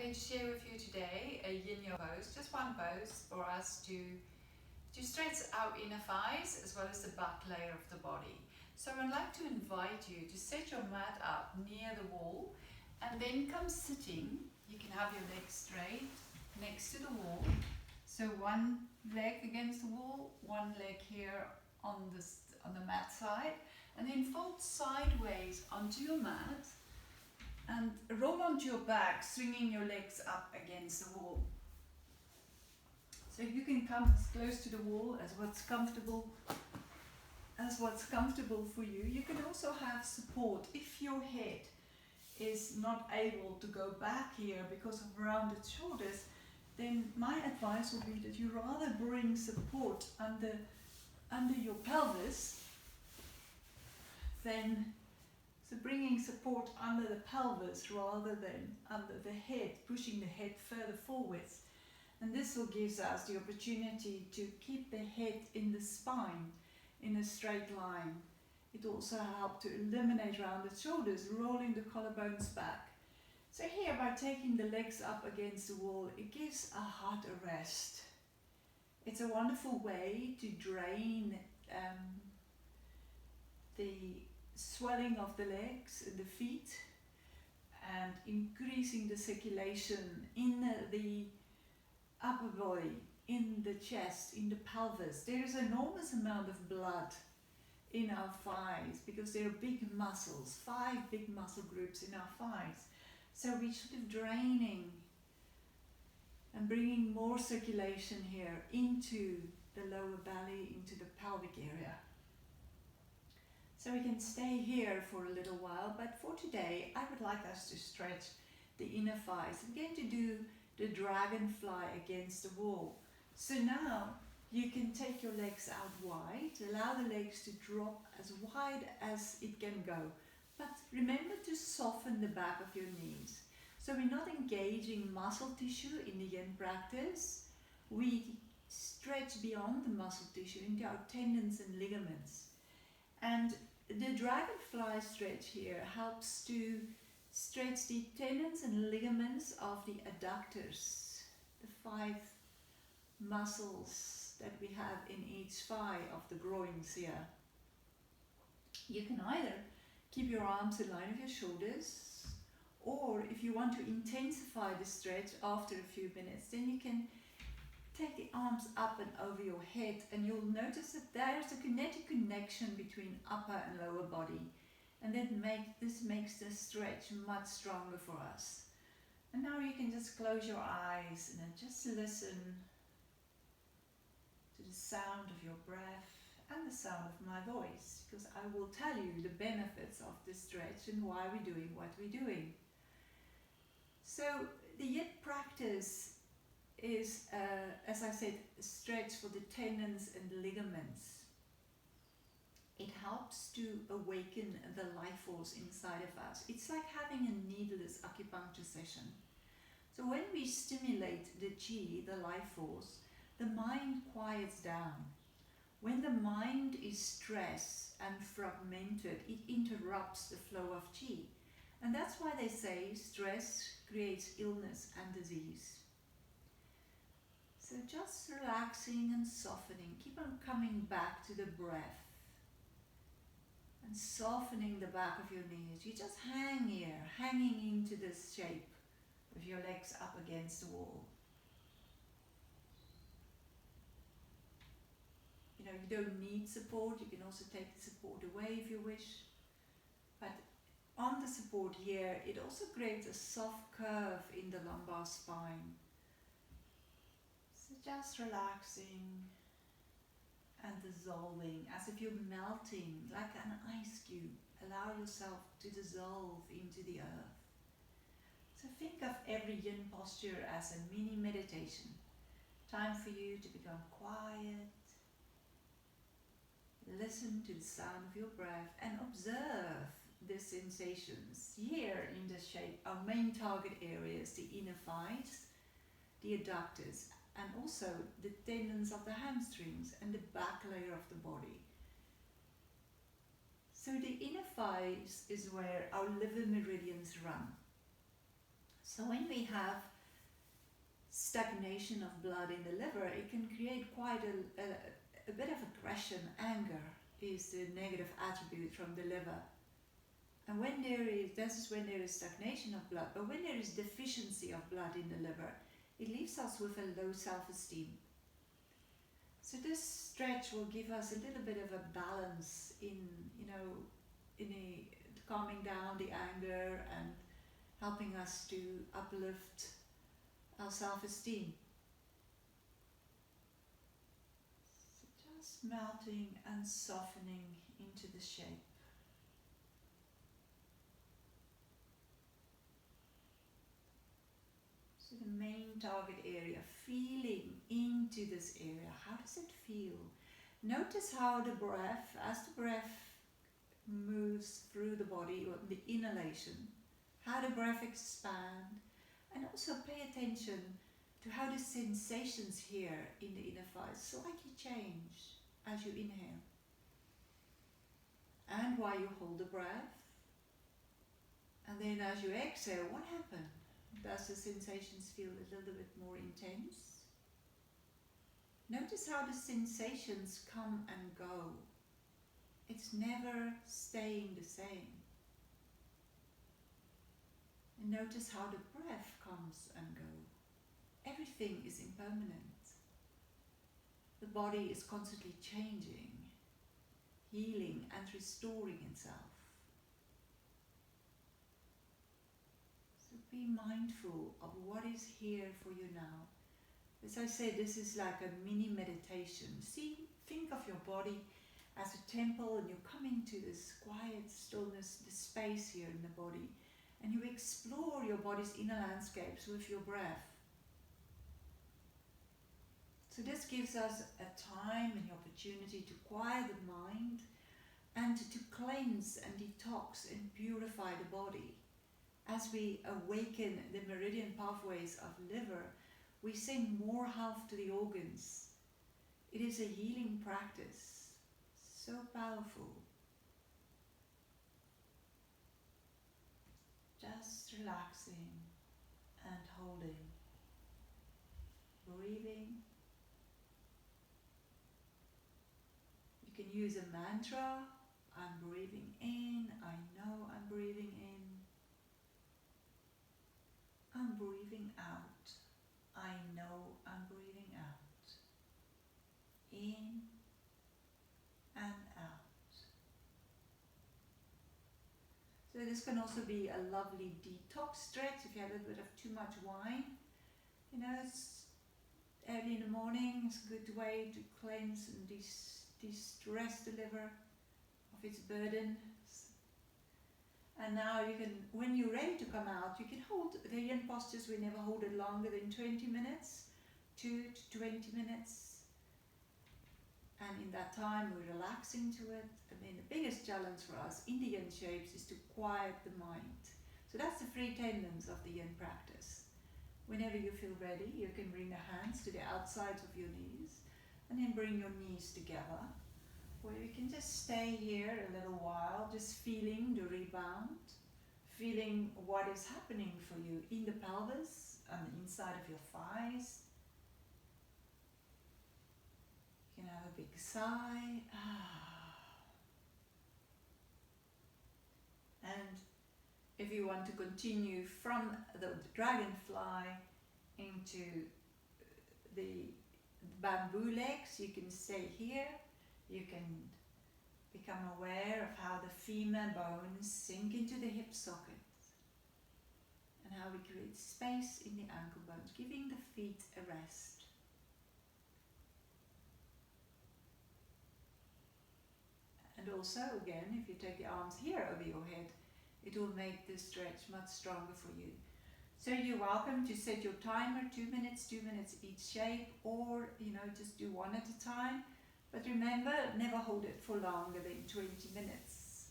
going to share with you today a yin yoga pose, just one pose for us to stretch our inner thighs as well as the back layer of the body. So I'd like to invite you to set your mat up near the wall and then come sitting. You can have your legs straight next to the wall. So one leg against the wall, one leg here on the mat side, and then fold sideways onto your mat and roll onto your back, swinging your legs up against the wall. So you can come as close to the wall as what's comfortable for you. You can also have support if your head is not able to go back here because of rounded shoulders. Then my advice would be that you rather bring support under your pelvis so bringing support under the pelvis rather than under the head, pushing the head further forwards. And this will give us the opportunity to keep the head in the spine in a straight line. It also helps to eliminate rounded shoulders, rolling the collarbones back. So here, by taking the legs up against the wall, it gives our heart a rest. It's a wonderful way to drain the swelling of the legs and the feet and increasing the circulation in the upper body, in the chest, in the pelvis. There is an enormous amount of blood in our thighs because there are big muscles, 5 big muscle groups in our thighs. So we're sort of draining and bringing more circulation here into the lower belly, into the pelvic area. So we can stay here for a little while, but for today I would like us to stretch the inner thighs. I'm going to do the dragonfly against the wall. So now you can take your legs out wide, allow the legs to drop as wide as it can go. But remember to soften the back of your knees. So we're not engaging muscle tissue in the yin practice. We stretch beyond the muscle tissue into our tendons and ligaments. And the dragonfly stretch here helps to stretch the tendons and ligaments of the adductors, the 5 muscles that we have in each thigh of the groins here. You can either keep your arms in line with your shoulders, or if you want to intensify the stretch after a few minutes, then you can take the arms up and over your head, and you'll notice that there's a kinetic connection between upper and lower body, and this makes the stretch much stronger for us. And now you can just close your eyes and then just listen to the sound of your breath and the sound of my voice, because I will tell you the benefits of this stretch and why we're doing what we're doing. So the yin practice is, as I said, a stretch for the tendons and ligaments. It helps to awaken the life force inside of us. It's like having a needleless acupuncture session. So when we stimulate the qi, the life force, the mind quiets down. When the mind is stressed and fragmented, it interrupts the flow of qi. And that's why they say stress creates illness and disease. So just relaxing and softening. Keep on coming back to the breath and softening the back of your knees. You just hang here, hanging into this shape with your legs up against the wall. You know, you don't need support. You can also take the support away if you wish. But on the support here, it also creates a soft curve in the lumbar spine. So just relaxing and dissolving as if you're melting like an ice cube. Allow yourself to dissolve into the earth. So think of every yin posture as a mini meditation. Time for you to become quiet. Listen to the sound of your breath and observe the sensations. Here in this shape, our main target areas, the inner thighs, the adductors, and also the tendons of the hamstrings and the back layer of the body. So the inner thighs is where our liver meridians run. So when we have stagnation of blood in the liver, it can create quite a bit of aggression. Anger is the negative attribute from the liver. And when this is when there is stagnation of blood, but when there is deficiency of blood in the liver, it leaves us with a low self-esteem. So this stretch will give us a little bit of a balance in calming down the anger and helping us to uplift our self-esteem. So just melting and softening into the shape. So the main target area, feeling into this area. How does it feel? Notice how the breath, as the breath moves through the body, or the inhalation, how the breath expands, and also pay attention to how the sensations here in the inner thighs slightly change as you inhale. And while you hold the breath, and then as you exhale, what happened? Does the sensations feel a little bit more intense? Notice how the sensations come and go. It's never staying the same. And notice how the breath comes and goes. Everything is impermanent. The body is constantly changing, healing and restoring itself. So be mindful of what is here for you now. As I said, this is like a mini meditation. Think of your body as a temple, and you're coming to this quiet stillness, the space here in the body, and you explore your body's inner landscapes with your breath. So this gives us a time and the opportunity to quiet the mind and to cleanse and detox and purify the body. As we awaken the meridian pathways of liver, we send more health to the organs. It is a healing practice, so powerful. Just relaxing and holding, breathing. You can use a mantra. I'm breathing in, I know I'm breathing in. I'm breathing out, I know I'm breathing out. In and out. So this can also be a lovely detox stretch if you have a bit of too much wine. It's early in the morning, it's a good way to cleanse and de-stress the liver of its burden. And now you can, when you're ready to come out, you can hold the yin postures. We never hold it longer than 20 minutes, 2 to 20 minutes. And in that time, we're relaxing to it. I mean, the biggest challenge for us in the yin shapes is to quiet the mind. So that's the three tenets of the yin practice. Whenever you feel ready, you can bring the hands to the outsides of your knees, and then bring your knees together, where you can just stay here a little while, just feeling the rebound, feeling what is happening for you in the pelvis, on the inside of your thighs. You can have a big sigh. And if you want to continue from the dragonfly into the bamboo legs, you can stay here. You can become aware of how the femur bones sink into the hip socket and how we create space in the ankle bones, giving the feet a rest. And also, again, if you take the arms here over your head, it will make the stretch much stronger for you. So you're welcome to set your timer, 2 minutes each shape, or just do one at a time. But remember, never hold it for longer than 20 minutes.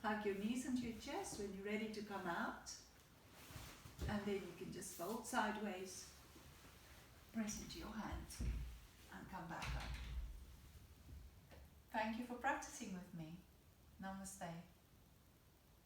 Hug your knees into your chest when you're ready to come out. And then you can just fold sideways, press into your hand, and come back up. Thank you for practicing with me. Namaste.